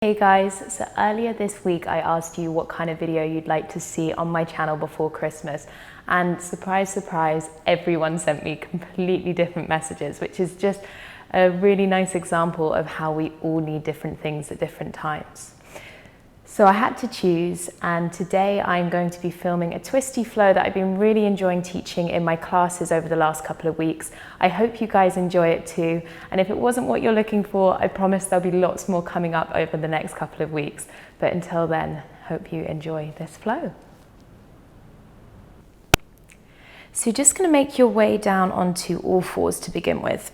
Hey guys, so earlier this week I asked you what kind of video you'd like to see on my channel before Christmas, and surprise, surprise, everyone sent me completely different messages, which is just a really nice example of how we all need different things at different times. So I had to choose, and today I'm going to be filming a twisty flow that I've been really enjoying teaching in my classes over the last couple of weeks. I hope you guys enjoy it too, and if it wasn't what you're looking for, I promise there'll be lots more coming up over the next couple of weeks. But until then, hope you enjoy this flow. So you're just going to make your way down onto all fours to begin with,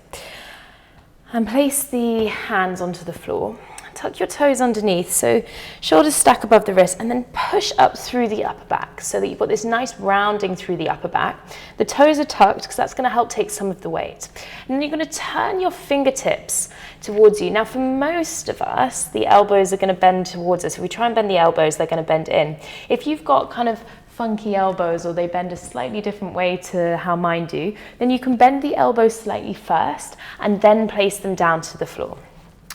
and place the hands onto the floor. Tuck your toes underneath, so shoulders stack above the wrist, and then push up through the upper back so that you've got this nice rounding through the upper back. The toes are tucked because that's going to help take some of the weight. And then you're going to turn your fingertips towards you. Now for most of us, the elbows are going to bend towards us. If we try and bend the elbows, they're going to bend in. If you've got kind of funky elbows or they bend a slightly different way to how mine do, then you can bend the elbows slightly first and then place them down to the floor.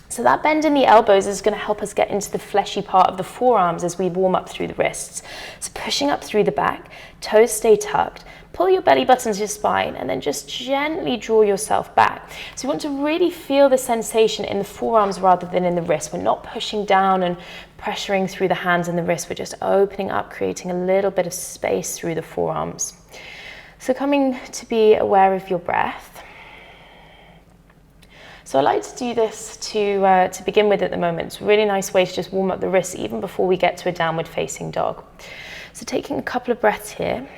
So that bend in the elbows is going to help us get into the fleshy part of the forearms as we warm up through the wrists. So pushing up through the back, toes stay tucked, pull your belly button to your spine, and then just gently draw yourself back. So you want to really feel the sensation in the forearms rather than in the wrist. We're not pushing down and pressuring through the hands and the wrist. We're just opening up, creating a little bit of space through the forearms. So coming to be aware of your breath. So I like to do this to begin with at the moment. It's a really nice way to just warm up the wrists even before we get to a downward facing dog. So taking a couple of breaths here.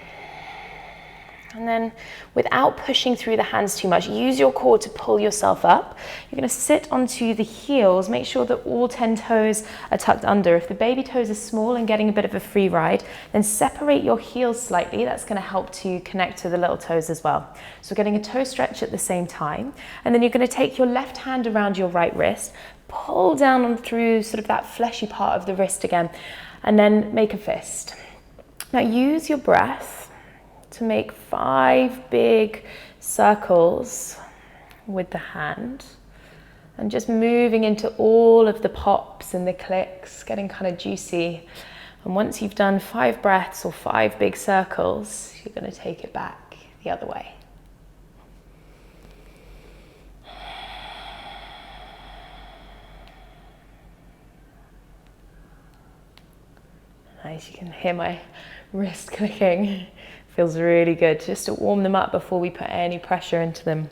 And then without pushing through the hands too much, use your core to pull yourself up. You're going to sit onto the heels. Make sure that all 10 toes are tucked under. If the baby toes are small and getting a bit of a free ride, then separate your heels slightly. That's going to help to connect to the little toes as well. So getting a toe stretch at the same time. And then you're going to take your left hand around your right wrist, pull down on through sort of that fleshy part of the wrist again, and then make a fist. Now use your breath to make 5 big circles with the hand, and just moving into all of the pops and the clicks, getting kind of juicy. And once you've done 5 breaths or 5 big circles, you're going to take it back the other way. Nice, you can hear my wrist clicking. Feels really good just to warm them up before we put any pressure into them.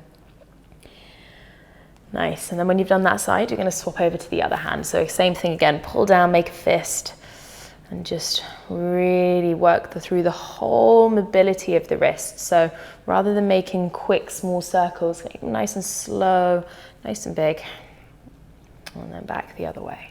Nice, and then when you've done that side, you're going to swap over to the other hand. So same thing again, pull down, make a fist, and just really work through the whole mobility of the wrist. So rather than making quick, small circles, make them nice and slow, nice and big, and then back the other way.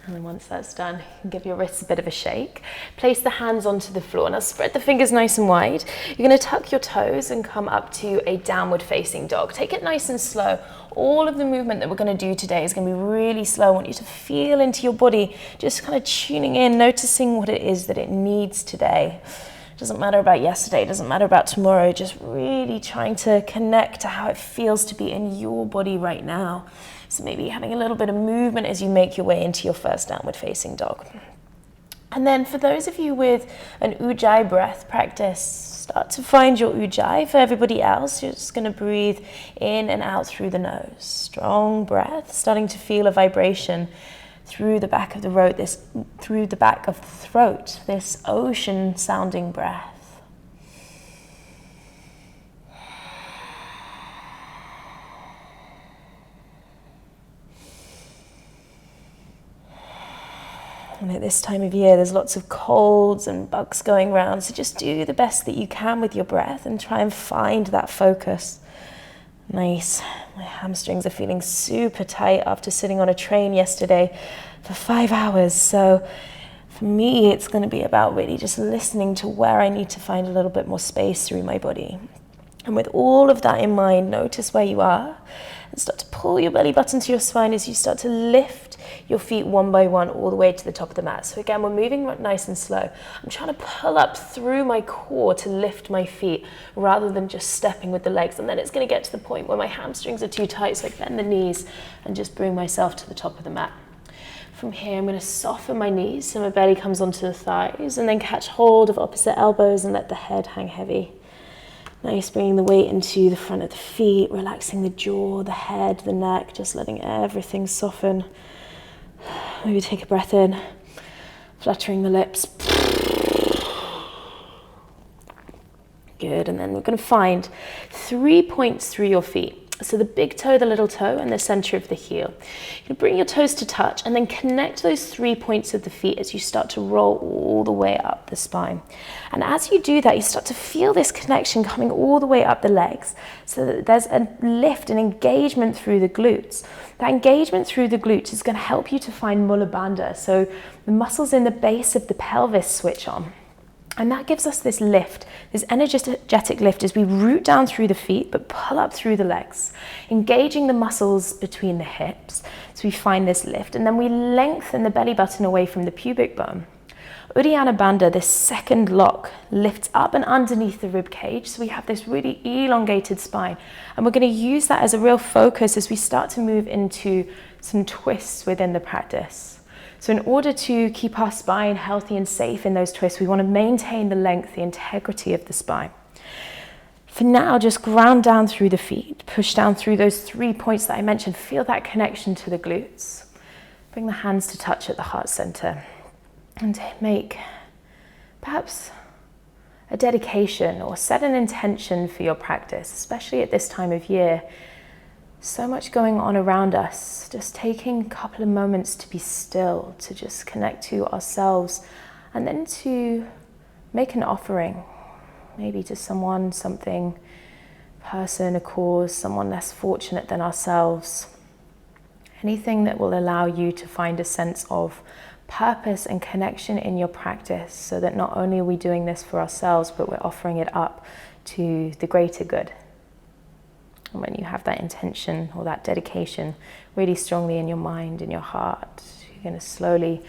And then once that's done, you can give your wrists a bit of a shake. Place the hands onto the floor. Now spread the fingers nice and wide. You're going to tuck your toes and come up to a downward facing dog. Take it nice and slow. All of the movement that we're going to do today is going to be really slow. I want you to feel into your body, just kind of tuning in, noticing what it is that it needs today. It doesn't matter about yesterday, it doesn't matter about tomorrow, just really trying to connect to how it feels to be in your body right now. So maybe having a little bit of movement as you make your way into your first downward facing dog. And then for those of you with an ujjayi breath practice, start to find your ujjayi. For everybody else, you're just going to breathe in and out through the nose. Strong breath, starting to feel a vibration through the back of the throat, this ocean sounding breath. And at this time of year, there's lots of colds and bugs going around, so just do the best that you can with your breath and try and find that focus. Nice. My hamstrings are feeling super tight after sitting on a train yesterday for 5 hours. So for me, it's going to be about really just listening to where I need to find a little bit more space through my body. And with all of that in mind, notice where you are and start to pull your belly button to your spine as you start to lift your feet one by one all the way to the top of the mat. So again, we're moving nice and slow. I'm trying to pull up through my core to lift my feet rather than just stepping with the legs. And then it's going to get to the point where my hamstrings are too tight, so I bend the knees and just bring myself to the top of the mat. From here, I'm going to soften my knees so my belly comes onto the thighs, and then catch hold of opposite elbows and let the head hang heavy. Nice, bringing the weight into the front of the feet, relaxing the jaw, the head, the neck, just letting everything soften. Maybe take a breath in, fluttering the lips. Good, and then we're going to find 3 points through your feet. So the big toe, the little toe, and the center of the heel. You bring your toes to touch and then connect those 3 points of the feet as you start to roll all the way up the spine. And as you do that, you start to feel this connection coming all the way up the legs, so that there's a lift, an engagement through the glutes. That engagement through the glutes is going to help you to find mula bandha, so the muscles in the base of the pelvis switch on. And that gives us this lift, this energetic lift as we root down through the feet but pull up through the legs, engaging the muscles between the hips. So we find this lift, and then we lengthen the belly button away from the pubic bone. Uddiyana Bandha, this second lock, lifts up and underneath the rib cage, so we have this really elongated spine. And we're going to use that as a real focus as we start to move into some twists within the practice. So in order to keep our spine healthy and safe in those twists, we want to maintain the length, the integrity of the spine. For now, just ground down through the feet, push down through those 3 points that I mentioned. Feel that connection to the glutes. Bring the hands to touch at the heart center. And make perhaps a dedication or set an intention for your practice, especially at this time of year. So much going on around us, just taking a couple of moments to be still, to just connect to ourselves, and then to make an offering, maybe to someone, something, person, a cause, someone less fortunate than ourselves. Anything that will allow you to find a sense of purpose and connection in your practice, so that not only are we doing this for ourselves, but we're offering it up to the greater good. And when you have that intention or that dedication really strongly in your mind, in your heart, you're going to slowly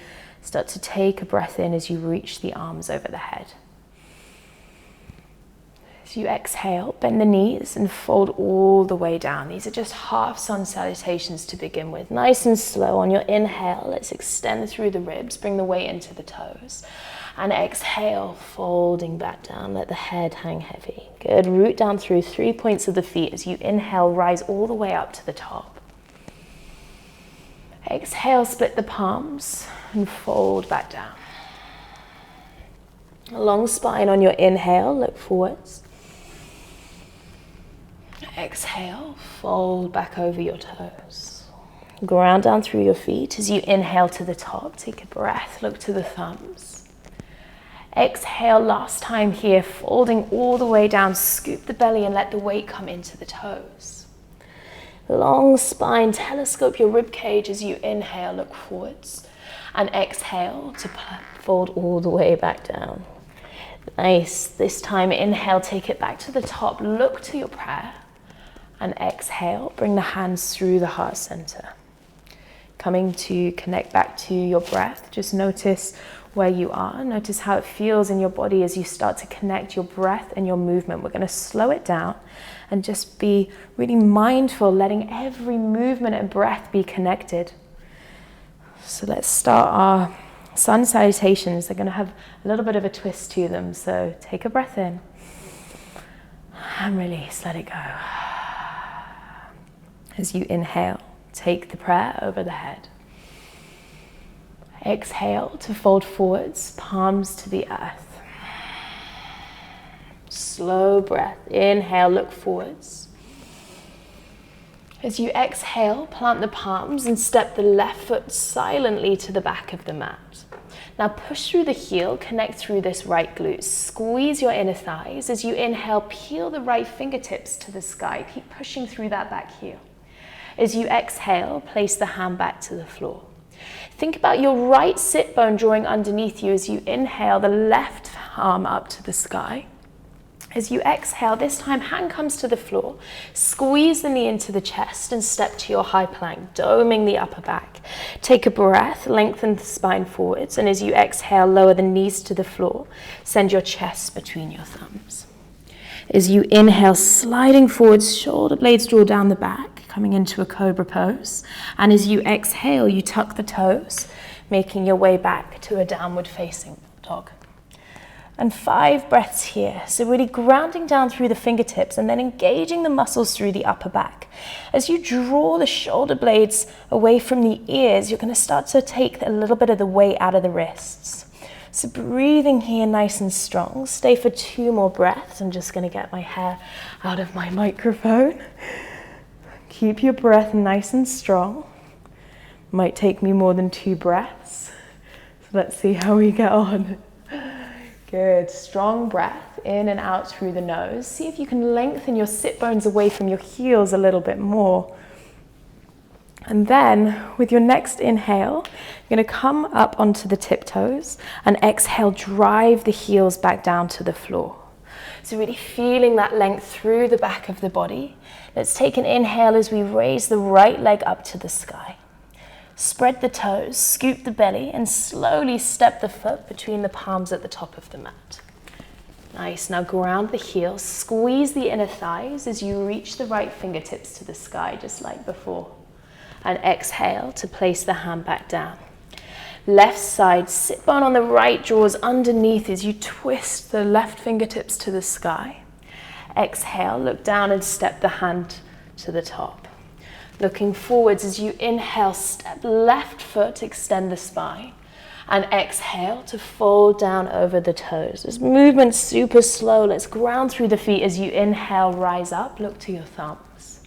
start to take a breath in as you reach the arms over the head. As you exhale, bend the knees and fold all the way down. These are just half sun salutations to begin with. Nice and slow. On your inhale, let's extend through the ribs, bring the weight into the toes. And exhale, folding back down, let the head hang heavy. Good, root down through 3 points of the feet. As you inhale, rise all the way up to the top. Exhale, split the palms and fold back down. A long spine on your inhale, look forwards. Exhale, fold back over your toes. Ground down through your feet. As you inhale to the top, take a breath, look to the thumbs. Exhale, last time here, folding all the way down, scoop the belly and let the weight come into the toes. Long spine, telescope your rib cage as you inhale, look forwards. And exhale to fold all the way back down. Nice, this time inhale, take it back to the top, look to your prayer. And exhale, bring the hands through the heart center. Coming to connect back to your breath, just notice where you are. Notice how it feels in your body as you start to connect your breath and your movement. We're going to slow it down and just be really mindful, letting every movement and breath be connected. So let's start our sun salutations. They're going to have a little bit of a twist to them. So take a breath in and release, let it go. As you inhale, take the prayer over the head. Exhale to fold forwards, palms to the earth. Slow breath. Inhale, look forwards. As you exhale, plant the palms and step the left foot silently to the back of the mat. Now push through the heel, connect through this right glute. Squeeze your inner thighs. As you inhale, peel the right fingertips to the sky. Keep pushing through that back heel. As you exhale, place the hand back to the floor. Think about your right sit bone drawing underneath you as you inhale the left arm up to the sky. As you exhale, this time hand comes to the floor, squeeze the knee into the chest and step to your high plank, doming the upper back. Take a breath, lengthen the spine forwards, and as you exhale, lower the knees to the floor, send your chest between your thumbs. As you inhale, sliding forwards, shoulder blades draw down the back, coming into a cobra pose. And as you exhale, you tuck the toes, making your way back to a downward facing dog. And 5 breaths here. So really grounding down through the fingertips and then engaging the muscles through the upper back. As you draw the shoulder blades away from the ears, you're going to start to take a little bit of the weight out of the wrists. So breathing here nice and strong. Stay for 2 more breaths. I'm just going to get my hair out of my microphone. Keep your breath nice and strong. Might take me more than 2 breaths. So let's see how we get on. Good, strong breath in and out through the nose. See if you can lengthen your sit bones away from your heels a little bit more. And then with your next inhale, you're going to come up onto the tiptoes and exhale, drive the heels back down to the floor. So really feeling that length through the back of the body. Let's take an inhale as we raise the right leg up to the sky. Spread the toes, scoop the belly, and slowly step the foot between the palms at the top of the mat. Nice, now ground the heels, squeeze the inner thighs as you reach the right fingertips to the sky, just like before. And exhale to place the hand back down. Left side, sit bone on the right draws underneath as you twist the left fingertips to the sky. Exhale, look down and step the hand to the top. Looking forwards as you inhale, step left foot, extend the spine. And exhale to fold down over the toes. This movement's super slow. Let's ground through the feet as you inhale, rise up, look to your thumbs.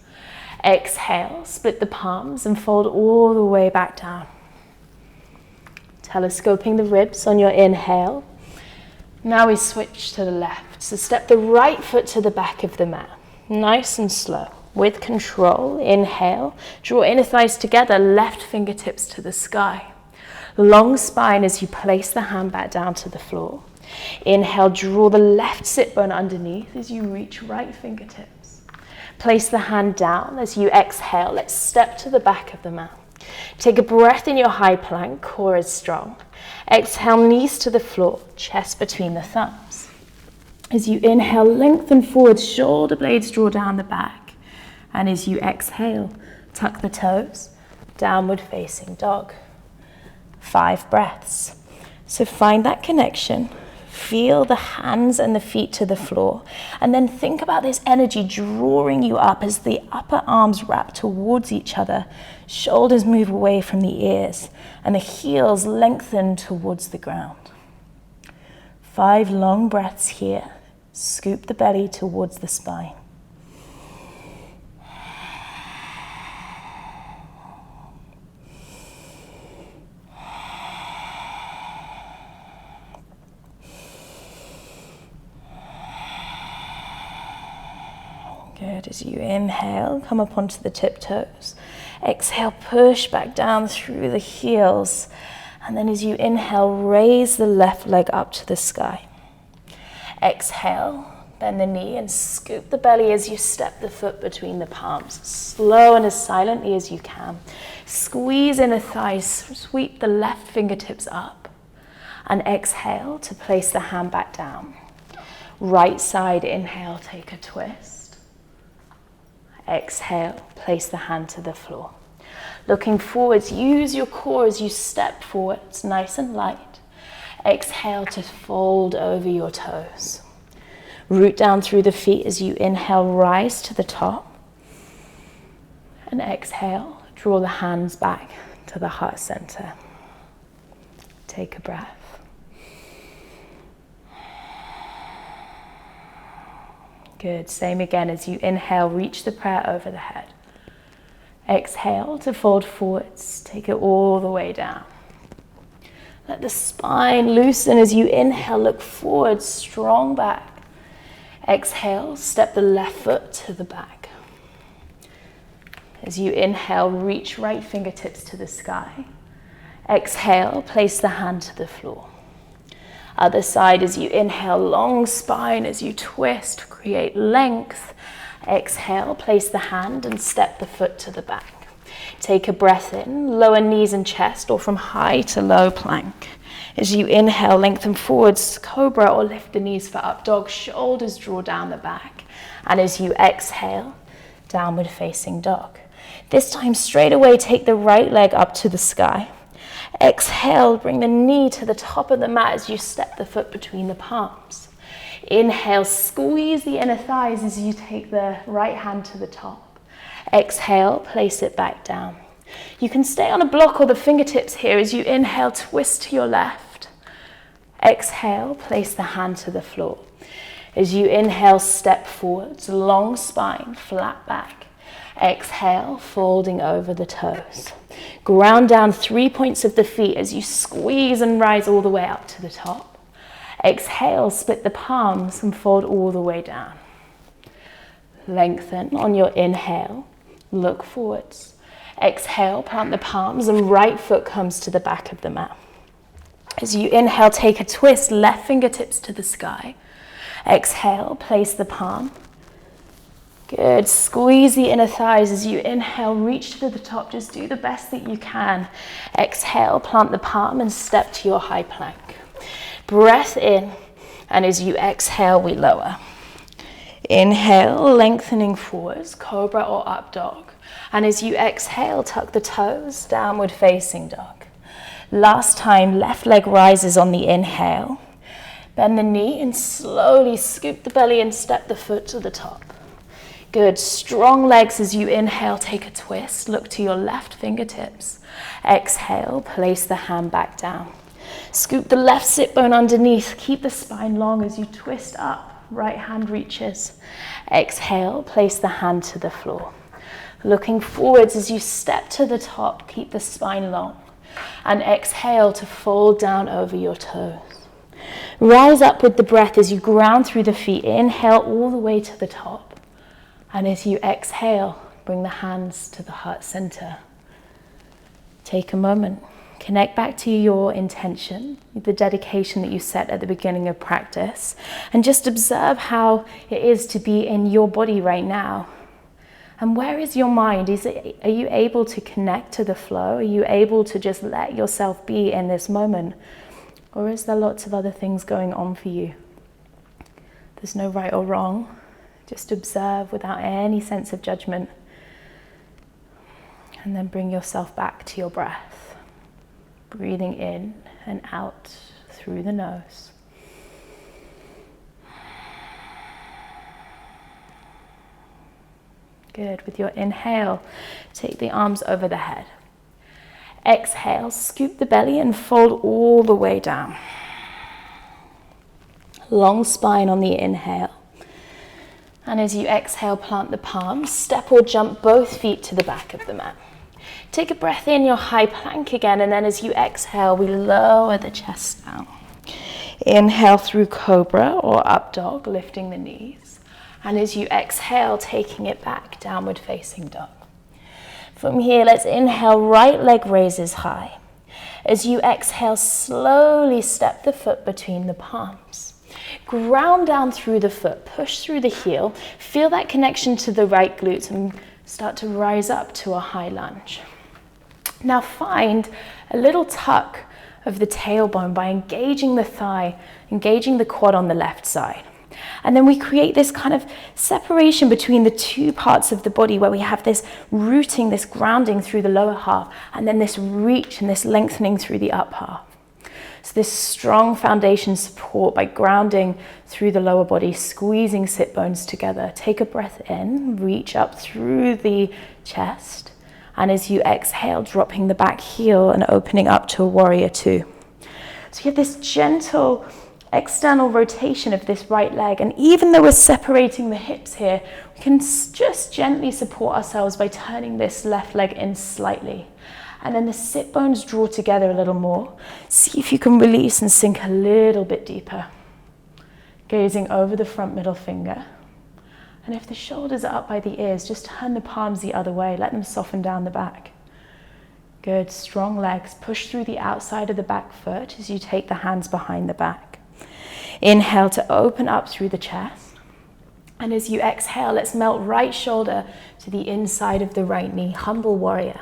Exhale, split the palms and fold all the way back down. Telescoping the ribs on your inhale. Now we switch to the left. So step the right foot to the back of the mat. Nice and slow. With control, inhale, draw inner thighs together, left fingertips to the sky. Long spine as you place the hand back down to the floor. Inhale, draw the left sit bone underneath as you reach right fingertips. Place the hand down as you exhale. Let's step to the back of the mat. Take a breath in your high plank, core is strong. Exhale, knees to the floor, chest between the thumbs. As you inhale, lengthen forward, shoulder blades draw down the back. And as you exhale, tuck the toes, downward facing dog. 5 breaths. So find that connection. Feel the hands and the feet to the floor. And then think about this energy drawing you up as the upper arms wrap towards each other. Shoulders move away from the ears. And the heels lengthen towards the ground. 5 long breaths here. Scoop the belly towards the spine. Good, as you inhale, come up onto the tiptoes. Exhale, push back down through the heels. And then as you inhale, raise the left leg up to the sky. Exhale, bend the knee and scoop the belly as you step the foot between the palms. Slow and as silently as you can. Squeeze inner thighs, sweep the left fingertips up. And exhale to place the hand back down. Right side, inhale, take a twist. Exhale, place the hand to the floor. Looking forwards, use your core as you step forwards, nice and light. Exhale to fold over your toes. Root down through the feet as you inhale, rise to the top. And exhale, draw the hands back to the heart center. Take a breath. Good, same again as you inhale, reach the prayer over the head. Exhale to fold forwards, take it all the way down. Let the spine loosen as you inhale, look forward, strong back. Exhale, step the left foot to the back. As you inhale, reach right fingertips to the sky. Exhale, place the hand to the floor. Other side, as you inhale, long spine as you twist, create length. Exhale, place the hand and step the foot to the back. Take a breath in, lower knees and chest, or from high to low plank. As you inhale, lengthen forwards, cobra, or lift the knees for up dog, shoulders draw down the back. And as you exhale, downward facing dog. This time, straight away, take the right leg up to the sky. Exhale, bring the knee to the top of the mat as you step the foot between the palms. Inhale, squeeze the inner thighs as you take the right hand to the top. Exhale, place it back down. You can stay on a block or the fingertips here as you inhale, twist to your left. Exhale, place the hand to the floor. As you inhale, step forwards, long spine, flat back. Exhale, folding over the toes. Ground down 3 points of the feet as you squeeze and rise all the way up to the top. Exhale, split the palms and fold all the way down. Lengthen on your inhale, look forwards. Exhale, plant the palms and right foot comes to the back of the mat. As you inhale, take a twist, left fingertips to the sky. Exhale, place the palm. Good, squeeze the inner thighs as you inhale, reach to the top, just do the best that you can. Exhale, plant the palm and step to your high plank. Breath in, and as you exhale, we lower. Inhale, lengthening forwards, cobra or up dog. And as you exhale, tuck the toes, downward facing dog. Last time, left leg rises on the inhale. Bend the knee and slowly scoop the belly and step the foot to the top. Good, strong legs as you inhale, take a twist, look to your left fingertips. Exhale, place the hand back down. Scoop the left sit bone underneath, keep the spine long as you twist up, right hand reaches. Exhale, place the hand to the floor. Looking forwards as you step to the top, keep the spine long. And exhale to fold down over your toes. Rise up with the breath as you ground through the feet. Inhale all the way to the top. And as you exhale, bring the hands to the heart center. Take a moment. Connect back to your intention, the dedication that you set at the beginning of practice, and just observe how it is to be in your body right now. And where is your mind? Are you able to connect to the flow? Are you able to just let yourself be in this moment? Or is there lots of other things going on for you? There's no right or wrong. Just observe without any sense of judgment. And then bring yourself back to your breath. Breathing in and out through the nose. Good. With your inhale, take the arms over the head. Exhale, scoop the belly and fold all the way down. Long spine on the inhale. And as you exhale, plant the palms, step or jump both feet to the back of the mat. Take a breath in, your high plank again, and then as you exhale, we lower the chest down. Inhale through cobra or up dog, lifting the knees. And as you exhale, taking it back, downward facing dog. From here, let's inhale, right leg raises high. As you exhale, slowly step the foot between the palms. Ground down through the foot, push through the heel, feel that connection to the right glutes and start to rise up to a high lunge. Now find a little tuck of the tailbone by engaging the thigh, engaging the quad on the left side. And then we create this kind of separation between the two parts of the body where we have this rooting, this grounding through the lower half, and then this reach and this lengthening through the up half. So this strong foundation support by grounding through the lower body, squeezing sit bones together. Take a breath in, reach up through the chest. And as you exhale, dropping the back heel and opening up to a warrior two. So you have this gentle external rotation of this right leg. And even though we're separating the hips here, we can just gently support ourselves by turning this left leg in slightly. And then the sit bones draw together a little more. See if you can release and sink a little bit deeper. Gazing over the front middle finger. And if the shoulders are up by the ears, just turn the palms the other way. Let them soften down the back. Good, strong legs. Push through the outside of the back foot as you take the hands behind the back. Inhale to open up through the chest. And as you exhale, let's melt right shoulder to the inside of the right knee, humble warrior.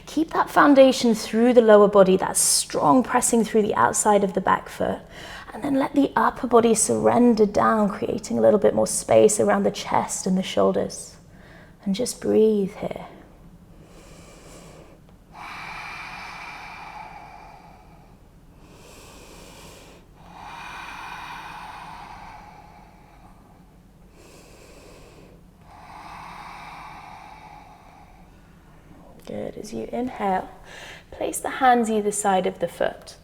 Keep that foundation through the lower body, that strong pressing through the outside of the back foot. And then let the upper body surrender down, creating a little bit more space around the chest and the shoulders. And just breathe here. Good. As you inhale, place the hands either side of the foot.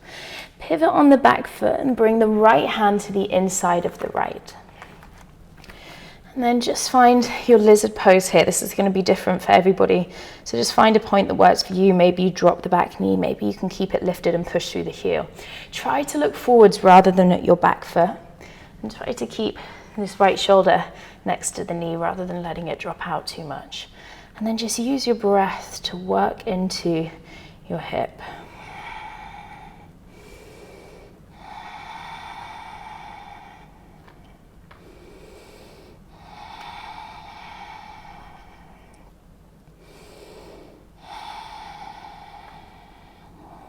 Pivot on the back foot and bring the right hand to the inside of the right. And then just find your lizard pose here. This is going to be different for everybody. So just find a point that works for you. Maybe you drop the back knee. Maybe you can keep it lifted and push through the heel. Try to look forwards rather than at your back foot. And try to keep this right shoulder next to the knee rather than letting it drop out too much. And then just use your breath to work into your hip.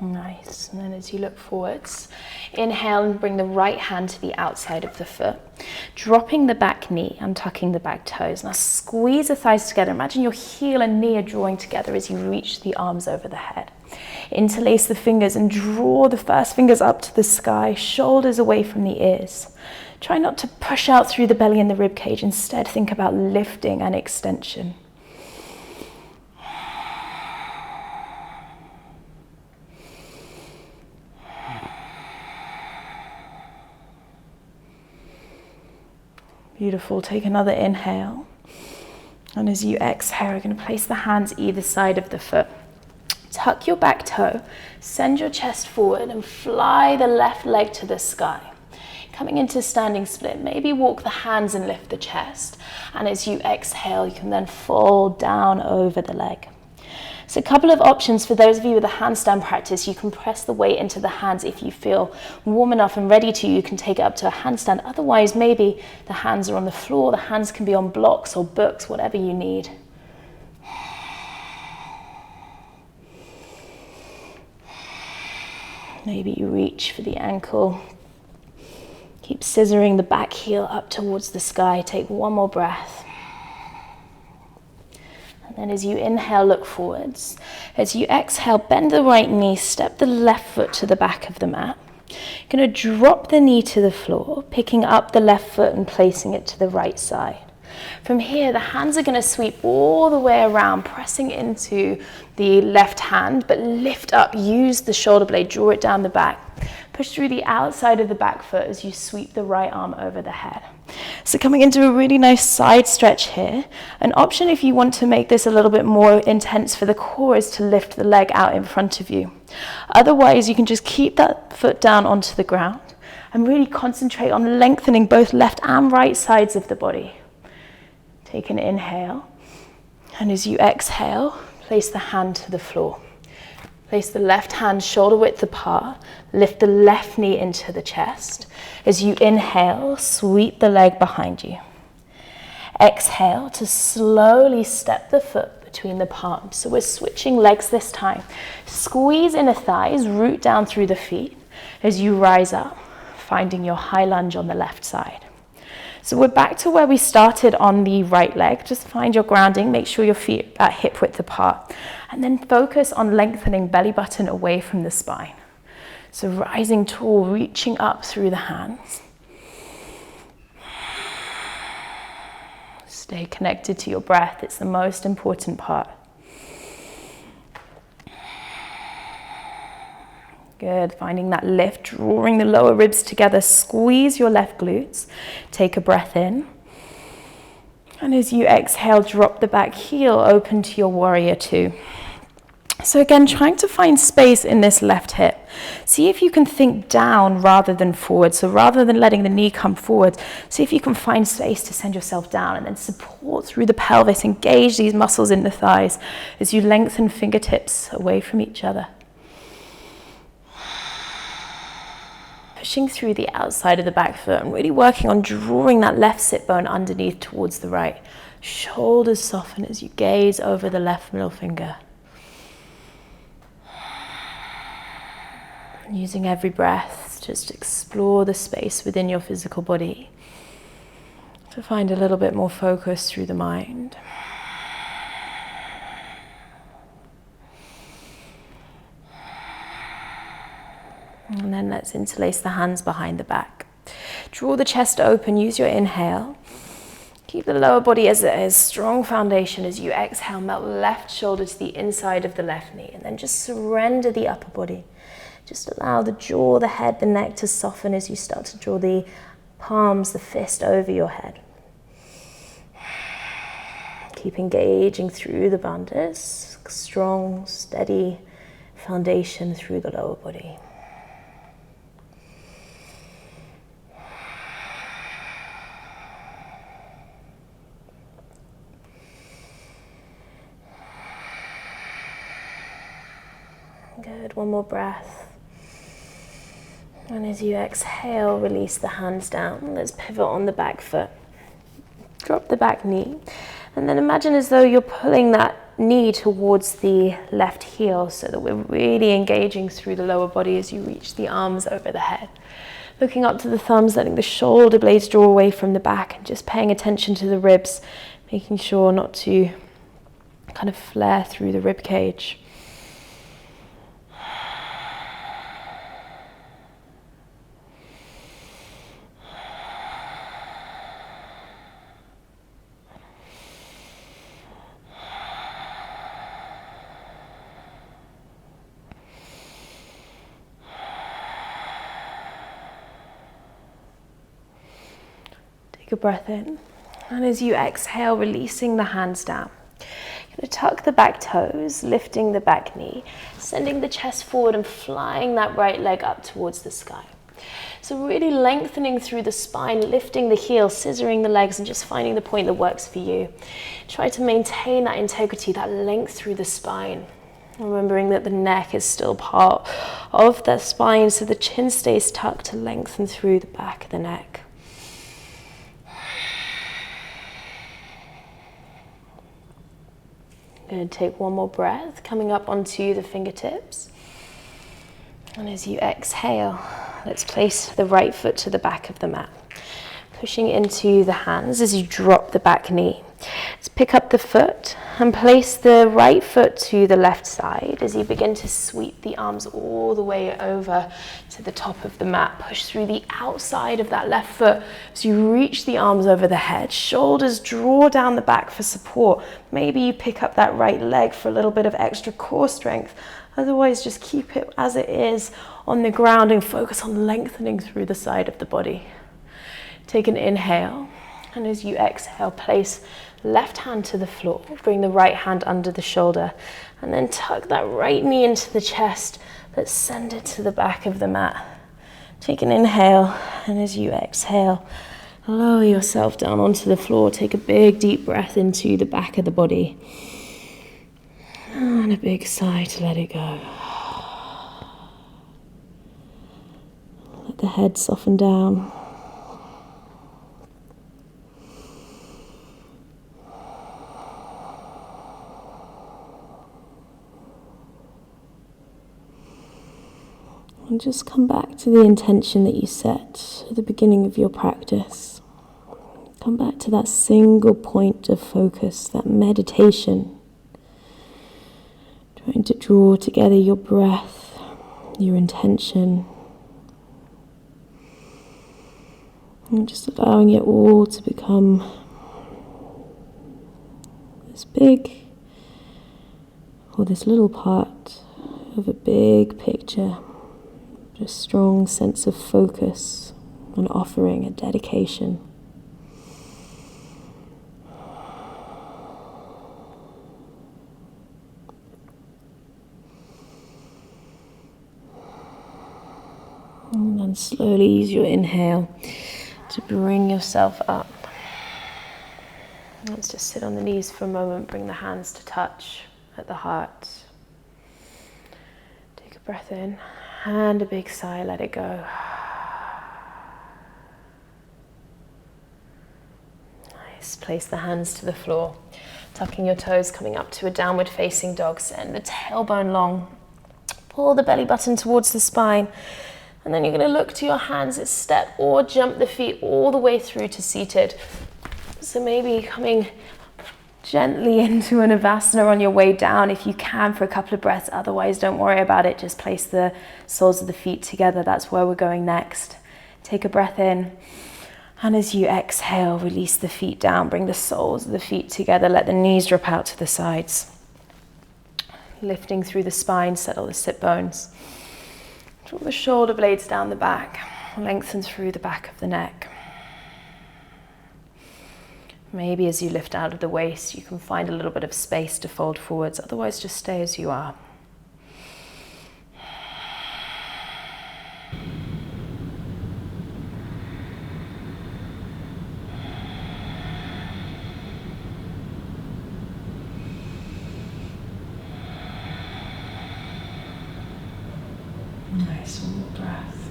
Nice. And then as you look forwards, inhale and bring the right hand to the outside of the foot, dropping the back knee and tucking the back toes. Now squeeze the thighs together. Imagine your heel and knee are drawing together as you reach the arms over the head. Interlace the fingers and draw the first fingers up to the sky, shoulders away from the ears. Try not to push out through the belly and the rib cage. Instead, think about lifting and extension. Beautiful. Take another inhale. And as you exhale, you're going to place the hands either side of the foot. Tuck your back toe, send your chest forward and fly the left leg to the sky. Coming into standing split, maybe walk the hands and lift the chest. And as you exhale, you can then fold down over the leg. So a couple of options for those of you with a handstand practice. You can press the weight into the hands. If you feel warm enough and ready to, you can take it up to a handstand. Otherwise, maybe the hands are on the floor. The hands can be on blocks or books, whatever you need. Maybe you reach for the ankle. Keep scissoring the back heel up towards the sky. Take one more breath. And then as you inhale, look forwards. As you exhale, bend the right knee, step the left foot to the back of the mat. You're going to drop the knee to the floor, picking up the left foot and placing it to the right side. From here, the hands are going to sweep all the way around, pressing into the left hand, but lift up, use the shoulder blade, draw it down the back. Push through the outside of the back foot as you sweep the right arm over the head. So coming into a really nice side stretch here. An option if you want to make this a little bit more intense for the core is to lift the leg out in front of you. Otherwise, you can just keep that foot down onto the ground and really concentrate on lengthening both left and right sides of the body. Take an inhale, and as you exhale, place the hand to the floor. Place the left hand shoulder width apart, lift the left knee into the chest. As you inhale, sweep the leg behind you. Exhale to slowly step the foot between the palms. So we're switching legs this time. Squeeze inner thighs, root down through the feet as you rise up, finding your high lunge on the left side. So we're back to where we started on the right leg. Just find your grounding, make sure your feet are at hip width apart, and then focus on lengthening belly button away from the spine. So rising tall, reaching up through the hands. Stay connected to your breath, it's the most important part. Good, finding that lift, drawing the lower ribs together, squeeze your left glutes, take a breath in. And as you exhale, drop the back heel, open to your warrior two. So again, trying to find space in this left hip. See if you can think down rather than forward. So rather than letting the knee come forward, see if you can find space to send yourself down and then support through the pelvis, engage these muscles in the thighs as you lengthen fingertips away from each other. pushing through the outside of the back foot and really working on drawing that left sit bone underneath towards the right. Shoulders soften as you gaze over the left middle finger. Using every breath, just explore the space within your physical body to find a little bit more focus through the mind. And then let's interlace the hands behind the back. Draw the chest open, use your inhale. Keep the lower body as it is, strong foundation. As you exhale, melt left shoulder to the inside of the left knee, and then just surrender the upper body. Just allow the jaw, the head, the neck to soften as you start to draw the palms, the fist over your head. Keep engaging through the bandhas, strong, steady foundation through the lower body. Good, one more breath. And as you exhale, release the hands down. Let's pivot on the back foot. Drop the back knee. And then imagine as though you're pulling that knee towards the left heel so that we're really engaging through the lower body as you reach the arms over the head. Looking up to the thumbs, letting the shoulder blades draw away from the back and just paying attention to the ribs, making sure not to kind of flare through the rib cage. Take a breath in, and as you exhale, releasing the hands down. You're going to tuck the back toes, lifting the back knee, sending the chest forward and flying that right leg up towards the sky. So really lengthening through the spine, lifting the heels, scissoring the legs, and just finding the point that works for you. Try to maintain that integrity, that length through the spine. Remembering that the neck is still part of the spine, so the chin stays tucked to lengthen through the back of the neck. Going to take one more breath, coming up onto the fingertips. And as you exhale, let's place the right foot to the back of the mat. Pushing into the hands as you drop the back knee. Let's pick up the foot and place the right foot to the left side as you begin to sweep the arms all the way over to the top of the mat. Push through the outside of that left foot as you reach the arms over the head. Shoulders draw down the back for support. Maybe you pick up that right leg for a little bit of extra core strength. Otherwise, just keep it as it is on the ground and focus on lengthening through the side of the body. Take an inhale, and as you exhale, place left hand to the floor, bring the right hand under the shoulder, and then tuck that right knee into the chest, but send it to the back of the mat. Take an inhale, and as you exhale, lower yourself down onto the floor. Take a big deep breath into the back of the body, and a big sigh to let it go. Let the head soften down. And just come back to the intention that you set at the beginning of your practice. Come back to that single point of focus, that meditation. Trying to draw together your breath, your intention. And just allowing it all to become this big, or this little part of a big picture. A strong sense of focus, an offering, a dedication. And then slowly use your inhale to bring yourself up. Let's just sit on the knees for a moment, bring the hands to touch at the heart. Take a breath in. And a big sigh, let it go. Just place the hands to the floor, tucking your toes, coming up to a downward facing dog. Send the tailbone long. Pull the belly button towards the spine. And then you're going to look to your hands as step or jump the feet all the way through to seated. So maybe coming gently into an Savasana on your way down if you can for a couple of breaths. Otherwise, don't worry about it. Just place the soles of the feet together. That's where we're going next. Take a breath in. And as you exhale, release the feet down. Bring the soles of the feet together. Let the knees drop out to the sides. Lifting through the spine, settle the sit bones. Draw the shoulder blades down the back, lengthen through the back of the neck. Maybe as you lift out of the waist, you can find a little bit of space to fold forwards. Otherwise, just stay as you are. Nice, one more breath.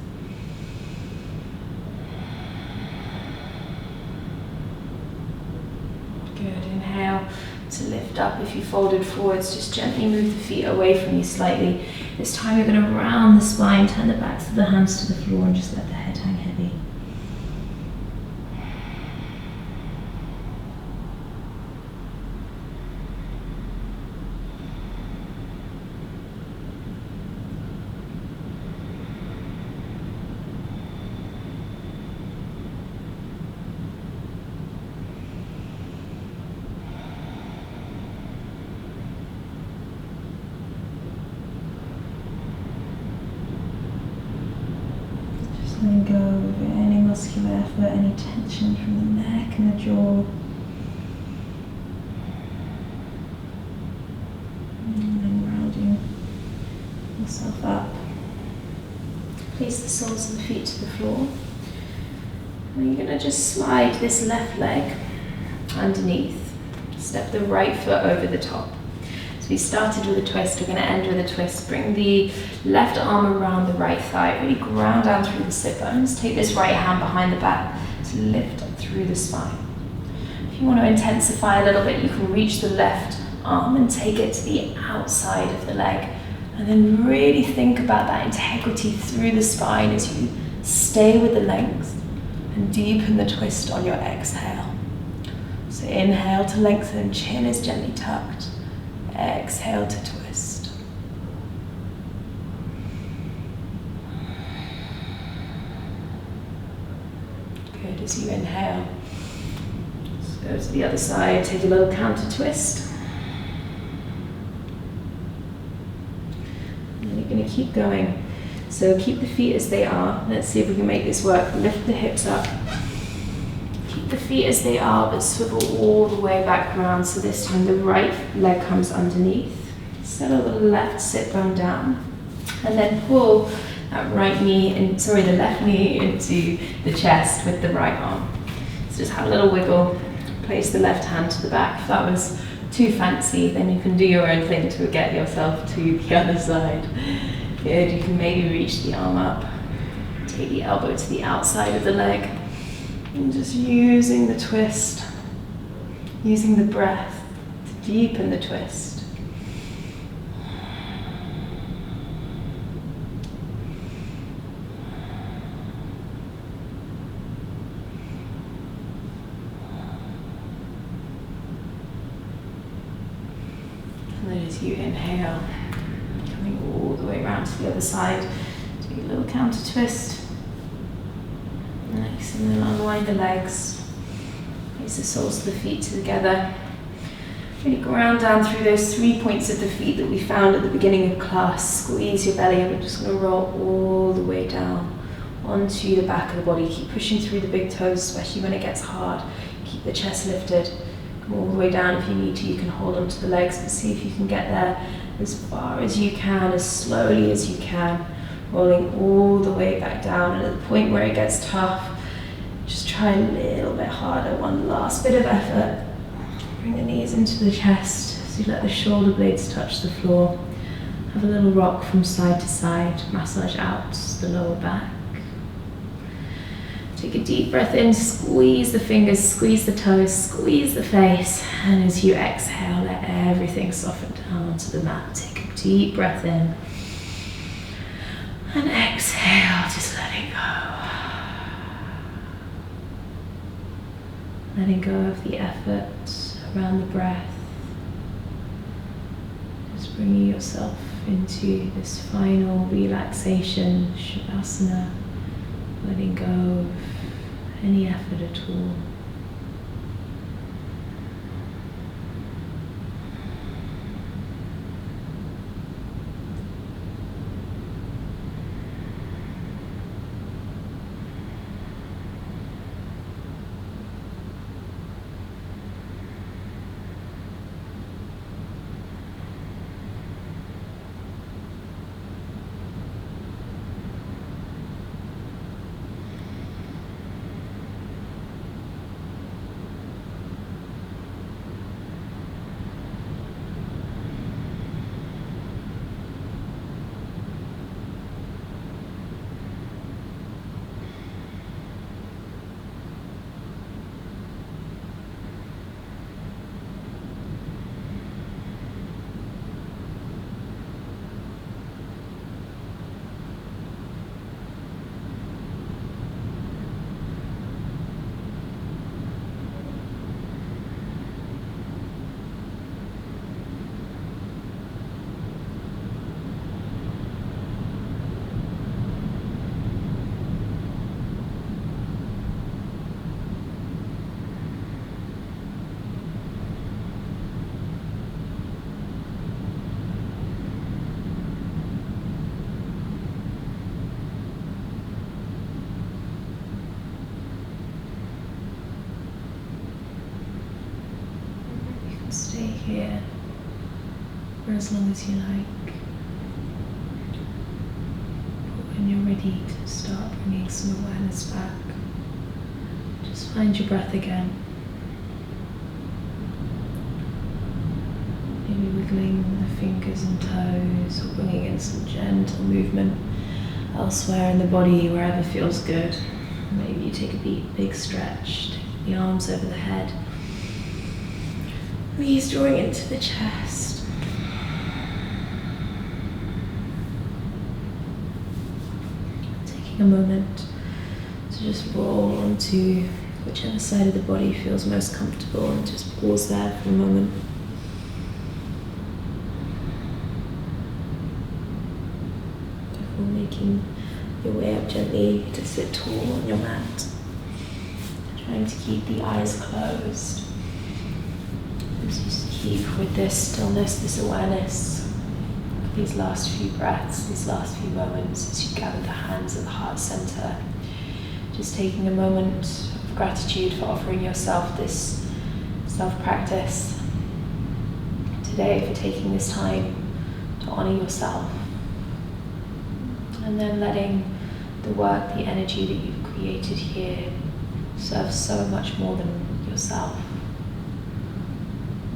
Good, inhale to lift up. If you folded forwards, just gently move the feet away from you slightly. This time you're going to round the spine, turn the backs of the hands to the floor and just let the head hang heavy. Letting go of any muscular effort, any tension from the neck and the jaw. And then rounding yourself up. Place the soles of the feet to the floor. And you're going to just slide this left leg underneath. Step the right foot over the top. So we started with a twist, we're going to end with a twist. Bring the left arm around the right thigh, really ground down through the sit bones. Take this right hand behind the back to lift up through the spine. If you want to intensify a little bit, you can reach the left arm and take it to the outside of the leg. And then really think about that integrity through the spine as you stay with the length and deepen the twist on your exhale. So inhale to lengthen, chin is gently tucked. Exhale to twist. Good, as you inhale, just go to the other side, take a little counter twist. And then you're going to keep going. So keep the feet as they are. Let's see if we can make this work. Lift the hips up. Keep the feet as they are, but swivel all the way back around. So this time the right leg comes underneath. Settle the left sit bone down. And then pull that the left knee into the chest with the right arm. So just have a little wiggle. Place the left hand to the back. If that was too fancy, then you can do your own thing to get yourself to the other side. Good, you can maybe reach the arm up. Take the elbow to the outside of the leg. And just using the twist, using the breath to deepen the twist. And then as you inhale, coming all the way around to the other side, take a little counter twist. Nice, and then unwind the legs. Place the soles of the feet together. Really ground down through those 3 points of the feet that we found at the beginning of class. Squeeze your belly, and we're just going to roll all the way down onto the back of the body. Keep pushing through the big toes, especially when it gets hard. Keep the chest lifted. Come all the way down if you need to. You can hold onto the legs, but see if you can get there as far as you can, as slowly as you can. Rolling all the way back down, and at the point where it gets tough, just try a little bit harder. One last bit of effort. Bring the knees into the chest as you let the shoulder blades touch the floor. Have a little rock from side to side. Massage out the lower back. Take a deep breath in, squeeze the fingers, squeeze the toes, squeeze the face. And as you exhale, let everything soften down onto the mat. Take a deep breath in. And exhale, just letting go. Letting go of the effort around the breath. Just bringing yourself into this final relaxation, Savasana. Letting go of any effort at all. Stay here for as long as you like. But when you're ready to start bringing some awareness back, just find your breath again. Maybe wiggling the fingers and toes, or bringing in some gentle movement elsewhere in the body, wherever feels good. Maybe you take a big stretch, take the arms over the head. Knees drawing into the chest. Taking a moment to just roll onto whichever side of the body feels most comfortable, and just pause there for a moment. Before making your way up gently to sit tall on your mat. Trying to keep the eyes closed. Just keep with this stillness, this awareness, these last few breaths, these last few moments as you gather the hands at the heart center. Just taking a moment of gratitude for offering yourself this self-practice today, for taking this time to honor yourself. And then letting the work, the energy that you've created here serve so much more than yourself.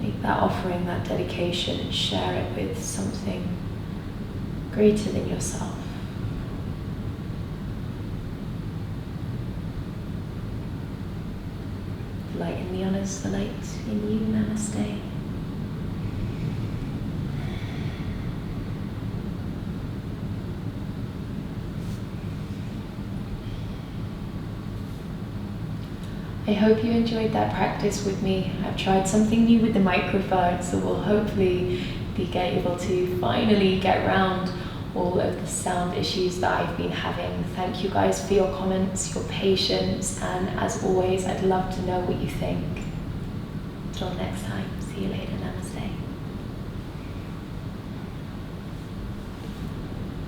Make that offering, that dedication, and share it with something greater than yourself. The light in the honors, the light in you. Namaste. I hope you enjoyed that practice with me. I've tried something new with the microphone, so we'll hopefully be able to finally get around all of the sound issues that I've been having. Thank you guys for your comments, your patience, and as always, I'd love to know what you think. Till next time, see you later.